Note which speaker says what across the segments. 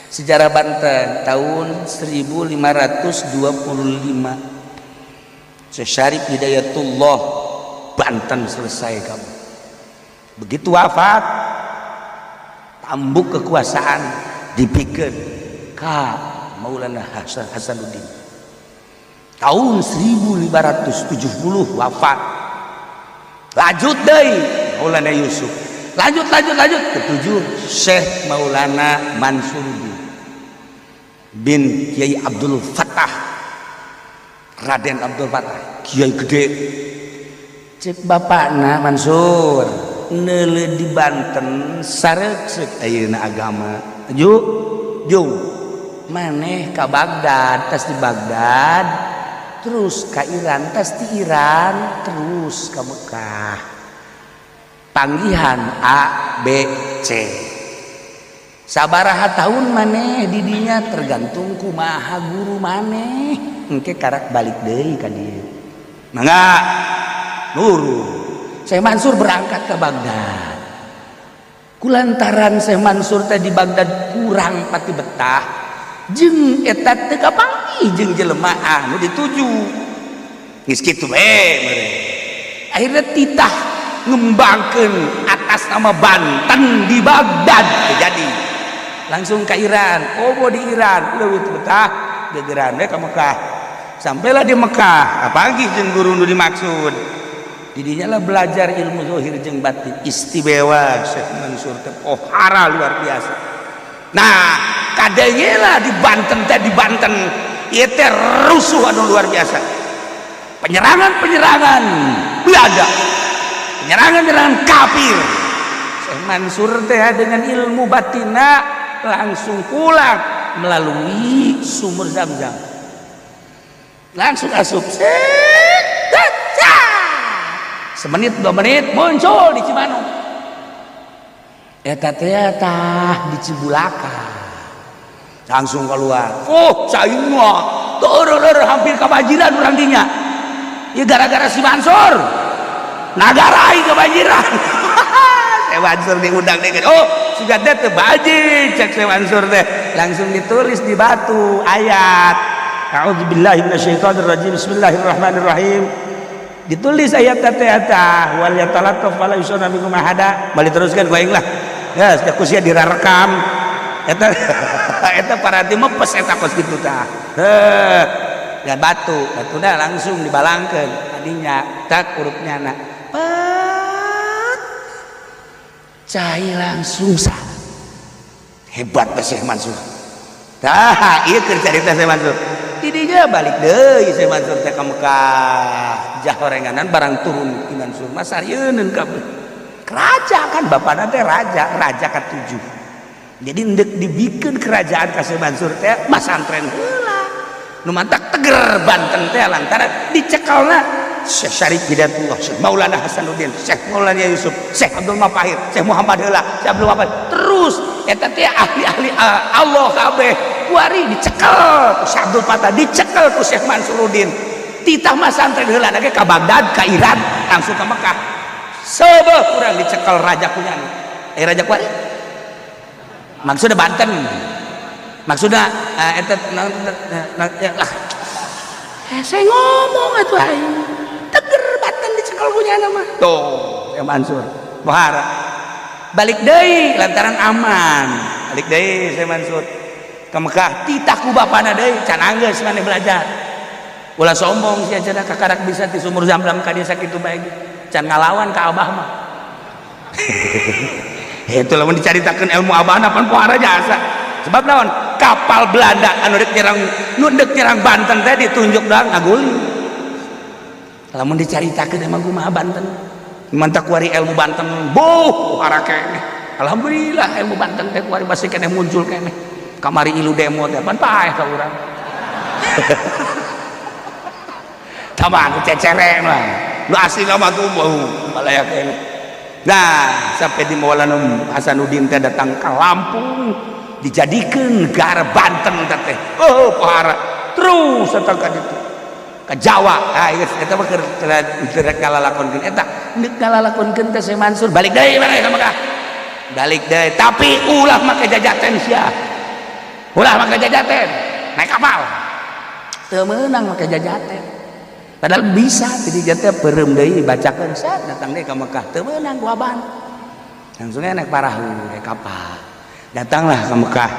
Speaker 1: Sejarah Banten tahun 1525. Syekh Syarif Hidayatullah, Banten selesai kamu. Begitu wafat, tambuk kekuasaan dipikeun ka Maulana Hasanuddin. Tahun 1570 wafat. Lanjut deui Maulana Yusuf. Lanjut ketujuh Syekh Maulana Mansuruddin bin Kiai Abdul Fattah, Raden Abdul Fattah, kiai gede. Cek bapakna Mansur neuleuh di Banten sareuk ayeuna agama. Jung maneh ka Baghdad, tas di Baghdad, terus ka Iran, tas di Iran, terus ka Mekah. Panggihan A, B, C. Sabaraha tahun maneh di dinya tergantung kumaha guru maneh. Engke karak balik deui ka dieu. Mangga nurun. Syekh Mansur berangkat ke Baghdad. Kulantaran Syekh Mansur teh di Baghdad kurang pati betah, jeung eta teu kapanggih jeung jelema anu dituju. Geus kitu we. Akhirnya titah ngembangkeun atas nama Banten di Baghdad jadi langsung ke Iran. Oh di Iran leuwih betah gegeran we ka Mekah. Sampailah di Mekah apalagi jeung guru nu dimaksud. Didinya lah belajar ilmu zahir jeung batin. Istimewa Syekh Mansur teh pohara luar biasa. Nah, kadenge lah di Banten ieu teh rusuh anu luar biasa. Penyerangan Belanda. Penyerangan kafir. Syekh Mansur teh dengan ilmu batina langsung pulang melalui sumur Zam-Zam. Langsung asup. Semenit 2 menit muncul di Cimanuk. Eta teh di Cibulaka. Langsung keluar. Oh, cai mah teu hampir kebanjiran urang dinya. Ya gara-gara si Mansur. Nagarai kebanjiran. Syekh Mansur diundang deh. Oh, sudah teh baji cek Syekh Mansur teh. Langsung ditulis di batu ayat. A'udzubillahi minasyaitonirrajim. Bismillahirrahmanirrahim. Ditulis ayat tata wal yatalattaf wala yusana bikum ahada. Balik teruskan goeng lah. Ya, ku sia dirarekam. Eta para di mepes eta kos kitu tah. Dan batuna langsung dibalangkeun adinya tak hurufnya na. Pat. Cai langsung sah. Hebat Syekh Mansur. Tah, ieu keur carita Syekh Mansur. Didinya balik deui Syekh Mansur teh ka Mekah. Jahorenganan barang turun Iman Mansur mah sarieun kabeh. Raja kan bapana teh raja ka-7. Jadi endek dibikeun kerajaan ka Syekh Mansur teh masantren heula. Nu mantak teger Banten teh lantaran dicekelna Syekh Syarif Hidayatullah, Syekh Maulana Hasanuddin, Syekh Maulana Yusuf, Syekh Abdul Mafahir, Syekh Muhammad heula, Syekh Abdul Mafahir. Terus eta teh ahli-ahli Allah kabeh kuari dicekel ku Syekh Abdul Fattah, dicekel ku Syekh Mansuruddin. Titah masantren heula ge ka Baghdad, ka Iran, langsung ka Mekah. Sebeuh kurang dicekel raja kunyana. Raja kuari. Maksudna Banten. Maksudna eta saya ngomong atuh aing. Teger Banten dicekel kunyana mah. Tuh, Syekh Mansur. Pohara. Balik deui lantaran aman. Balik deui Syekh Mansur ka Mekah. Titah ku bapana deui can anggeus maneh belajar. Ulah sombong sia cenah kakarak bisa di sumur Zam-Zam ka dieu sakitu bae can ngalawan ka abah mah. Itu lamun dicaritakeun ilmu abahna pan pohara jasa. Sebab naon? Kapal Belanda anu deuk nyerang Banten teh ditunjuk doang ngaguli. Lamun dicaritakeun emang kumaha Banten. Mantap kuari ilmu Banten pohara keneh. Alhamdulillah ilmu Banten teh kuari basi keneh muncul keneh. Kamari ilu demo teh pan paeh ka urang. Tamang cecereng lah. Lu asli nama tuh bau balayak ini. Nah, sampai di Maulana Hasanuddin teh datang ke Lampung, dijadikan negara Banten teh. Oh, pohara. Terus datang ka ditu. Ka Jawa. Ah, geus eta mah keur ngalalakonkeun eta. Neuk ngalalakonkeun teh Syekh Mansur balik deui mana ka Mekah. Balik deui, tapi ulah make jajaten sia. ulah maka jajaten naik kapal teu meunang maka jajaten padahal bisa jadi jateh perem deui dibacakeun sat datang deui ka Mekah teu meunang ku aban langsungnya naik perahu naik kapal datanglah ke Mekah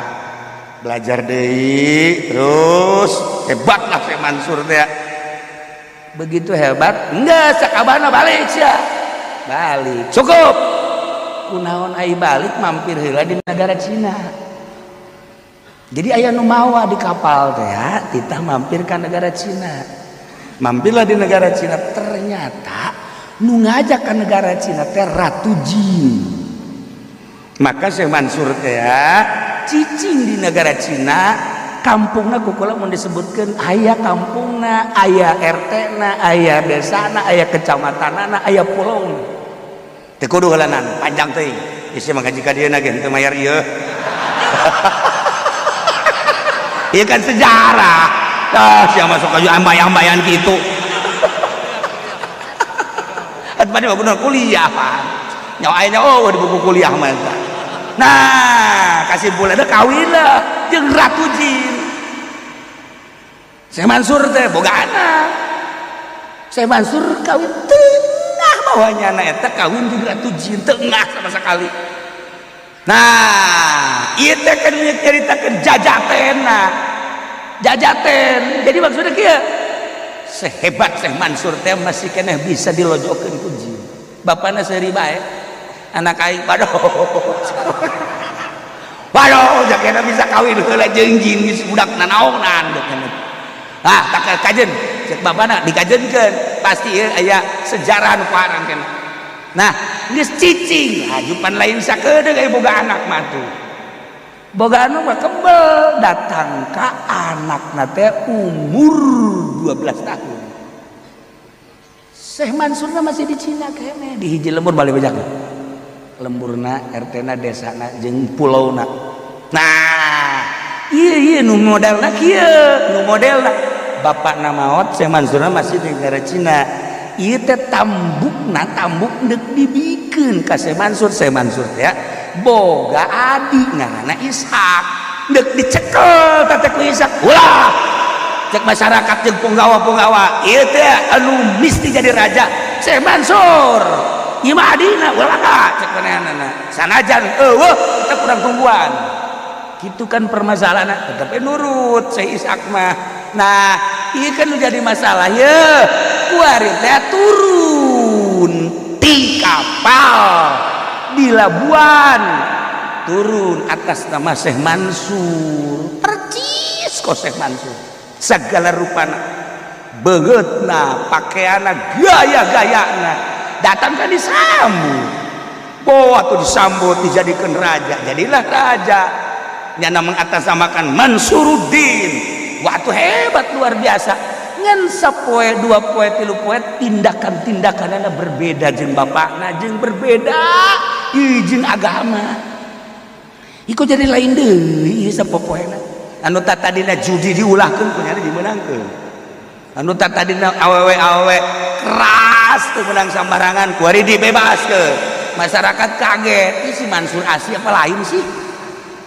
Speaker 1: belajar deui terus hebatlah Syekh Mansur teh begitu hebat enggak sakabana balik sia balik cukup kunaon ai balik mampir heula di negara Cina jadi aya nu mawa di kapal teh ya kita mampir ke negara Cina mampirlah di negara Cina ternyata nu ngajak ke negara Cina teh Ratu Jin maka Syekh Mansur teh ya cicing di negara Cina kampungna kukula mau disebutkan aya kampungna aya RT na aya desana aya kecamatanana aya pulau teu kudu heulanan panjang teuing isi mah gaji ka dieuna ge teu mayar ieu ieu kan sejarah sia masuk ka ambayang-ambayan kitu atuh bade mah bener kuliah Pak nyawa aya di buku kuliah mah nah kasimpulanna kawin lah jeung Ratu Jin Syekh Mansur teh boga anak Syekh Mansur kawin tengah bawahnya eta kawin jeung Ratu Jin tengah sama sekali nah ieu teh kan nyaritakeun jajaten jadi maksudnya kieu sehebat Syekh Mansur teh masih keneh bisa dilojokeun ku jin bapana seuri bae anak aing waduh jakena bisa kawin heula jeung jin geus budak nanaonan ah tak kajen cek bapana dikajenkeun pasti aya sejarah nu parang keneh nah geus cicing hajupan lain sakedeung aya boga anak mah tuh boga anu mah kebel datang ka anakna teh umur 12 tahun Syekh Mansurna masih di Cina keneh di hiji lembur balik bejak lemburna RT-na desana jeung pulauna nah iya nu modelna kieu nu modelna bapakna maot Syekh Mansurna masih di negara Cina ieu teh tambuk deuk dibikeun ka Syekh Mansur ya boga adi ngaranna Ishak deuk dicekel teh ku Ishak ulah cek masyarakat jeung punggawa ieu teh anu mesti jadi raja Syekh Mansur ieu mah adina ulah cek manehna sanajan eueuh kita kurang tungguan gitu kan permasalahan tetep nurut Syekh Ishak mah nah ieu kan jadi masalah ye kuari teh turun di kapal di Labuan turun atas nama Syekh Mansur percis kok Syekh Mansur segala rupana begeutna pakaiana gaya-gayana datang kan disambut atau disambut dijadikan raja jadilah raja nyana mengatasnamakan Mansuruddin waktu hebat luar biasa ngan sapoe dua poe tilu poe tindakan-tindakanana berbeda jeung bapakna jeung berbeda jeung agama iku jadi lain deui sapopoena anu tadina judi diulahkeun kunyana dimenangkeun anu tadina awewe keras teu menang sambarangan kuari dibebaskeun masyarakat kaget ini si Mansur asli apa lain sih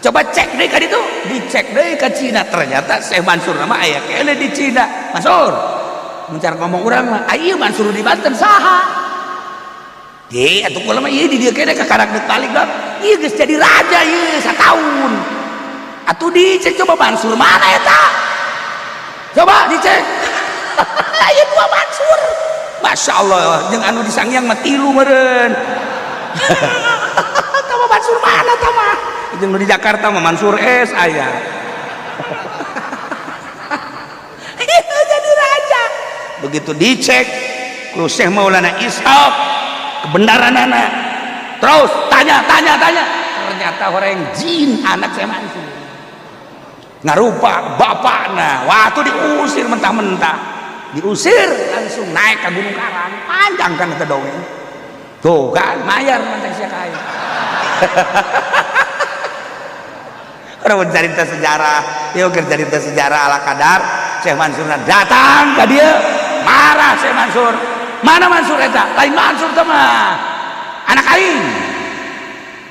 Speaker 1: coba cek deh ka ditu dicek deh ke Cina ternyata Syekh Mansur nama aya kene di Cina Mansur mencar ngomong urang mah ieu Mansur di Banten saha di atuh kula mah ieu di dieu kene ka karak deuk balik dok ieu geus jadi raja ieu sataun atuh dicek coba Mansur mana eta coba dicek aya dua Mansur Masya Allah jeung anu disanghyang mah tilu meureun tama Mansur mana tama jeung di Jakarta mah Mansur S aya jadi raja begitu dicek ku Syekh Maulana Ishaq kebenaranana terus tanya ternyata orang jin anak Syekh Mansur ngarupa bapakna waktu diusir mentah-mentah diusir langsung naik ke Gunung Karang panjang kan eta dongeng tuh kan mayar mantek sia kae orang cerita sejarah yuk cerita sejarah ala kadar Syekh Mansur datang ke dia marah Syekh Mansur mana Mansur eta lain Mansur teh mah anak aing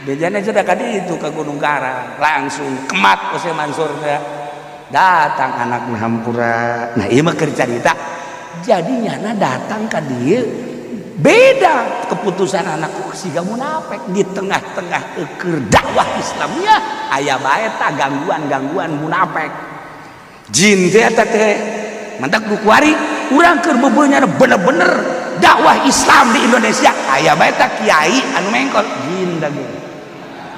Speaker 1: bejana sudah kadi itu ke Gunung Karang langsung kemat Syekh Mansur datang anak hampura. Nah ieu mah keur carita jadinya datang ka dieu beda keputusan anakku siga munafik di tengah-tengah keur dakwah Islamnya aya bae ta gangguan-gangguan munafik jin teh eta teh mantak dukuari urang keur bebeunyan bener-bener dakwah Islam di Indonesia aya bae ta kiai anu mengkol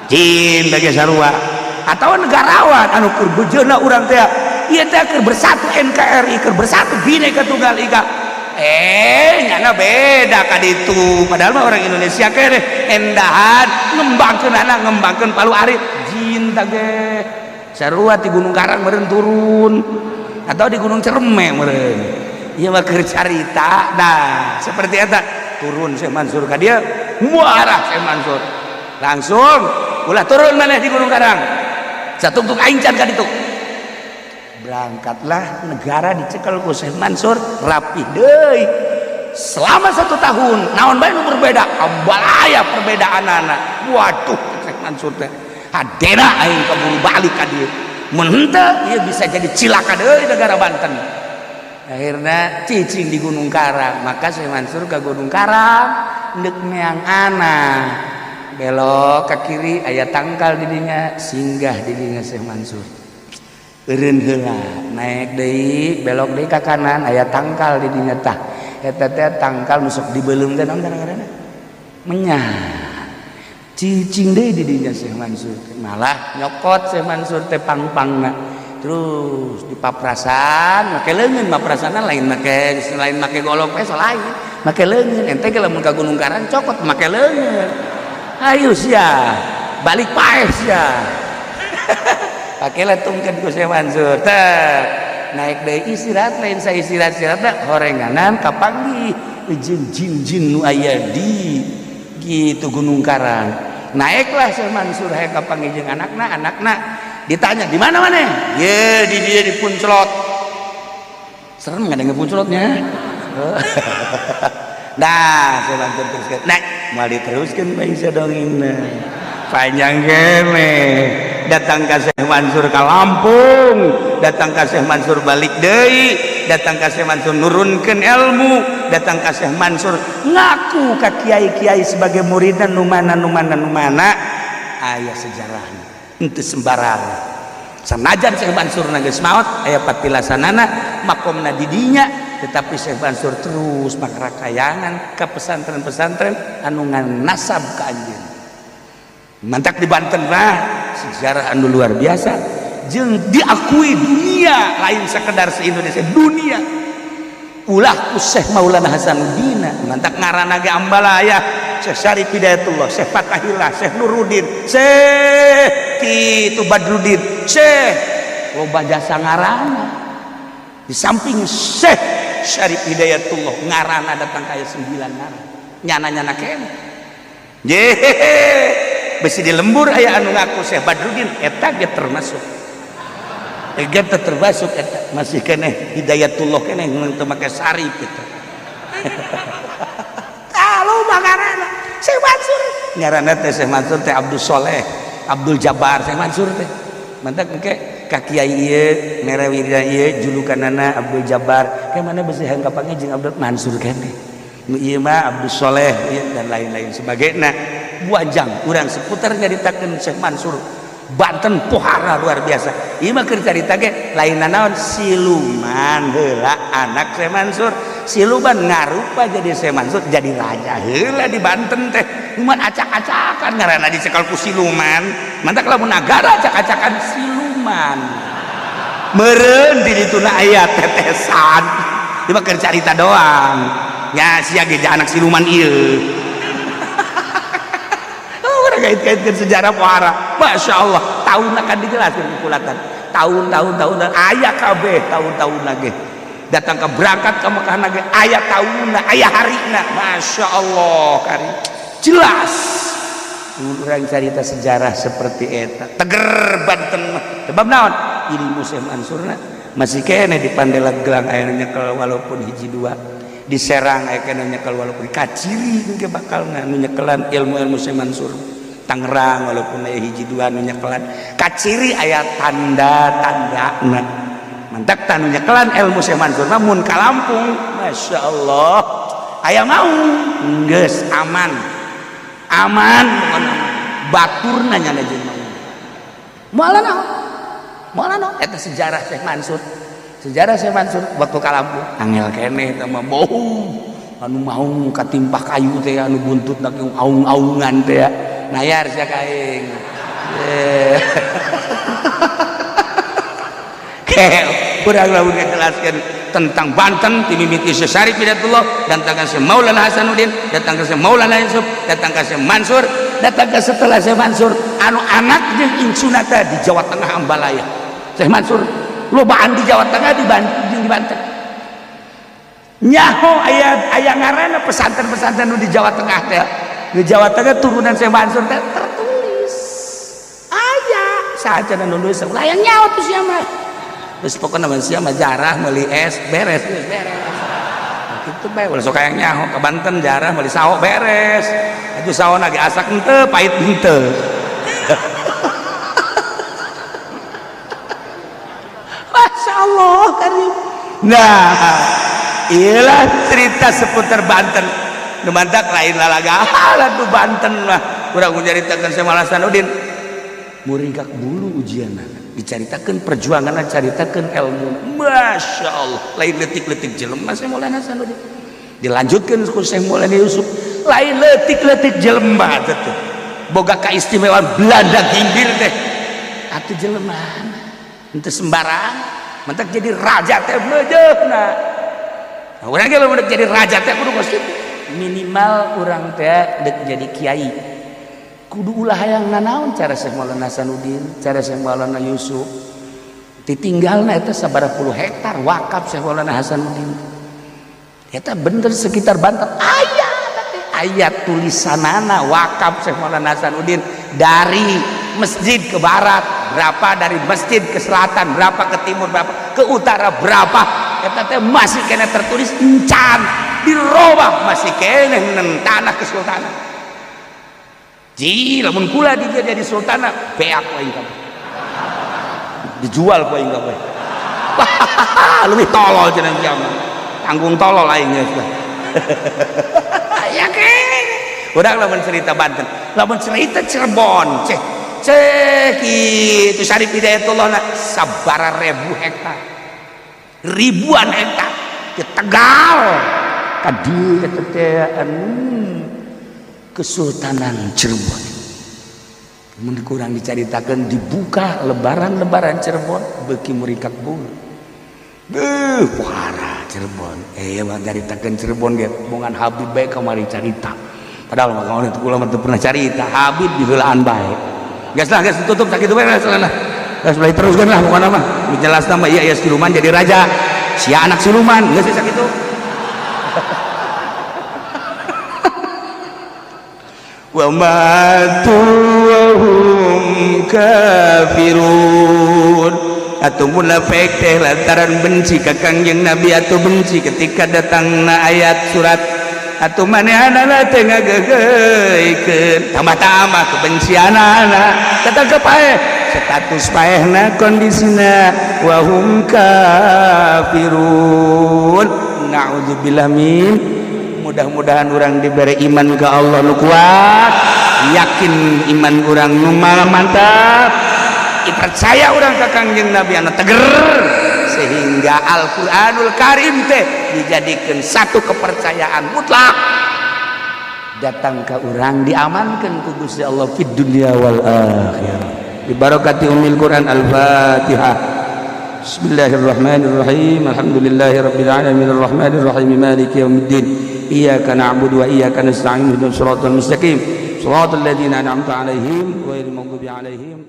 Speaker 1: jin bagi sarua atau negarawan anu keur bejeuna urang teh ieu teh keur bersatu NKRI keur bersatu Bhinneka Tunggal Ika nyana beda kaditu padahal mah orang Indonesia kene endahan ngembangkeun anak ngembangkeun Palu Arit jin tage sarua di Gunung Karang meureun turun atau di Gunung Cereme meureun ieu mah keur carita. Nah seperti eta turun Syekh Mansur ka dieu muarah Syekh Mansur langsung ulah turun maneh di Gunung Karang satungtung aing can ka ditu berangkatlah negara dicekel ku Syekh Mansur rapih deui selama 1 tahun naon bae nu berbeda ambalaya perbedaanana waduh Syekh Mansur teh hadena aing kaburu balik ka dieu mun henteu ieu bisa jadi cilaka deui negara Banten akhirna cicing di Gunung Karang maka Syekh Mansur ke Gunung Karang neuk meang anak belok ke kiri aya tangkal di dinya singgah di dinya Syekh Mansur eureun heula naik deui belok deui ka kanan aya tangkal di dinya tah eta teh tangkal nu sok dibeulung teh naon ngaranna menyah cicing deui di dinya Syekh Mansur malah nyokot Syekh Mansur teh pangpangna terus di paprasan make leungeun paprasana lain make golok we lain make leungeun ente ge lamun ka Gunung Karang cokot make leungeun ayo sia balik paeh sia pakelah tungkeun ku Syekh Mansur teh naik deui istirahat lain sa istirahat horenganan kapanggih jeung jin-jin nu aya di gitu Gunung Karang naiklah Syekh Mansur hayang kapanggih jeung anakna ditanya di mana maneh ye di dia di Puncelot serem nggak ada puncelotnya nah Syekh Mansur teruskan naik mau diteruskan bae sadongengna panjang kene datang ka Syekh Mansur ka Lampung datang ka Syekh Mansur balik deui datang ka Syekh Mansur nurunkeun ilmu datang ka Syekh Mansur ngaku ka kiai-kiai sebagai muridna nu mana aya sejarahna henteu sembarang sanajan Syekh Mansur geus maot aya patilasanana makomna di dinya tetapi Syekh Mansur terus makarakayangan ka pesantren-pesantren anu nganasab ka anjeun mantak di Banten mah sejarah anu luar biasa jeung diakui dunia lain sekedar se-Indonesia dunia ulah ku Syekh Maulana Hasanuddin mantak ngaranna ge ambalaya Syekh Syarif Hidayatullah Syekh Fatahillah Syekh Nuruddin Syekh kitu Badruddin Syekh loba jasa ngaranna di samping Syekh Syarif Hidayatullah ngaranna datang kaya 9 ngaran nyana-nyana kene ye besi di lembur aya anu ngaku Syekh Badruddin eta ge termasuk eta termasuk eta masih keneh Hidayatullah keneh teu make Syarif eta kalau ngaranna Syekh Mansur ngaranna teh Syekh Mansur teh Abdul Soleh Abdul Jabbar Syekh Mansur teh mantak engke ka kiai ieu merewira ieu julukanana Abdul Jabbar ke mana besi hayang kapanggih jeung Abdul Mansur keneh nu ieu mah Abdul Soleh dan lain-lain sebagainya buajang urang seputar nyaritakeun Syekh Mansur Banten pohara luar biasa ieu mah keur carita ge lainna naon siluman heula anak Syekh Mansur siluman ngarupa jadi Syekh Mansur jadi raja heula di Banten teh cuman acak-acakan ngaranna dicekel ku siluman mantak lamun nagara acak-acakan siluman meureun di dituna aya tetesan ieu mah keur carita doang nya sia ge anak siluman ieu kait-kaitkan sejarah pohara Masya Allah tahun akan dijelaskan kulatan tahun ayah kabeh tahun lagi datang ke berangkat ke Mekah lagi ayah tahunna ayah harina Masya Allah kari jelas orang cerita sejarah seperti eta teger Banten sebab naon ilmu Syekh Mansurna masih kene di Pandeglang aya nyekel walaupun hiji dua di Serang aya kene nyekel walaupun kaciri ge bakal nu nyekelan ilmu-ilmu Syekh Mansur Tangerang walaupun aya hiji dua nu nyekelan kaciri aya tanda-tandana mantak tanu nyekelan ilmu Syekh Mansur mah mun ka Lampung Masya Allah aya mau geus aman baturna nya jeung moalana eta sejarah Syekh Mansur waktu ka Lampung angel keneh teh mah bau anu mau katimpah kayu teh anu buntutna aung-aungan teh nayar sia kaing kurang lamun ngajelaskeun tentang Banten ti mimiti Syekh Syarif Hidayatullah datang ka Syekh Maulana Hasanuddin datang ka Syekh Maulana Yusuf datang ka Syekh Mansur datang ka setelah Syekh Mansur anu anak jeung incuna teh di Jawa Tengah Ambalaya Syekh Mansur lobaan di Jawa Tengah di Banten nyaho aya ngaranna pesantren-pesantren nu di Jawa Tengah teh di Jawa Tengah turunan Syekh Mansur teh tertulis aya saja nu nulis layang nyaho tuh sia mah terus pokoknya manusia mah jarah meuli es beres nah, gitu bae ulah sok hayang nyaho ka Banten jarah meuli sawo beres atuh sawona ge asak henteu pahit henteu Masya Allah karim nah iyalah cerita seputar Banten nu mantak lain lalaga tuh Banten mah urang nyaritakeun Syekh Maulana Hasanuddin muringkak bulu ujianna dicaritakeun perjuangan caritakeun ilmu Masya Allah lain letik-letik jelema Syekh Maulana Hasanuddin dilanjutkeun ku Syekh Maulana Yusuf lain letik-letik jelema teh boga kaistimewaan Belanda gimbir teh atuh jelema henteu sembarang mentak jadi raja teh bleujeuhna nah urang ge lamun jadi raja teh kudu geus kitu minimal urang teh deuk jadi kiai kudu ulah hayang nanaon cara Syekh Maulana Hasanuddin cara Syekh Maulana Yusuf ditinggalna eta sabaraha puluh hektar wakaf Syekh Maulana Hasanuddin eta bener sekitar Banten aya tulisanana wakaf Syekh Maulana Hasanuddin dari masjid ke barat berapa dari masjid ke selatan berapa ke timur berapa ke utara berapa eta teh masih kena tertulis encan dirobah masih kena tanah kesultanan ji lamun kula dia jadi sultana beak wae kabeh dijual wae kabeh lebih tolol cenah kiamat tanggung tolol aing geus ya ke urang lamun cerita Banten lamun cerita Cirebon cek kitu Syarif Hidayatullah sabaraha ribu hektar ribuan hektar ke Tegal ka dieu teh Kesultanan Cirebon mun kurang dicaritakeun dibuka lebaran Cirebon beuki muringkak bulu pohara Cirebon mah caritakeun Cirebon ge bongan Habib bae kamari carita padahal mah kawan kula mah teu pernah carita Habib di heulaan bae geus tutup sakitu bae salahna geus mulai teruskeun lah pokona mah dijelasna mah iya siluman jadi raja sia anak siluman geus sakitu wa matu wa hum kafirun atuh munafik teh lantaran benci ka Kangjeng Nabi atuh benci ketika datangna ayat surat atuh manehanana teh ngageugeuykeun tambah-tambah kebencianana datang ke paeh status paehna kondisina wa hum kafirun naudzubillah min mudah-mudahan orang diberi iman ke Allah nu kuat yakin iman orang nu mantap percaya orang ke Kangjeng Nabi anu teger sehingga Al-Qur'anul Karim teh dijadikan satu kepercayaan mutlak datang ke orang diamankan ku Gusti Allah fid dunya wal akhirah bi barakati ummil Quran Al-Fatihah. Bismillahirrahmanirrahim. Alhamdulillahirabbil alamin arrahmanir rahim maliki yaumiddin. Iyyaka na'budu wa iyyaka nasta'in ihdinas siratal mustaqim. Shiratal ladzina an'amta 'alaihim ghairil maghdubi 'alaihim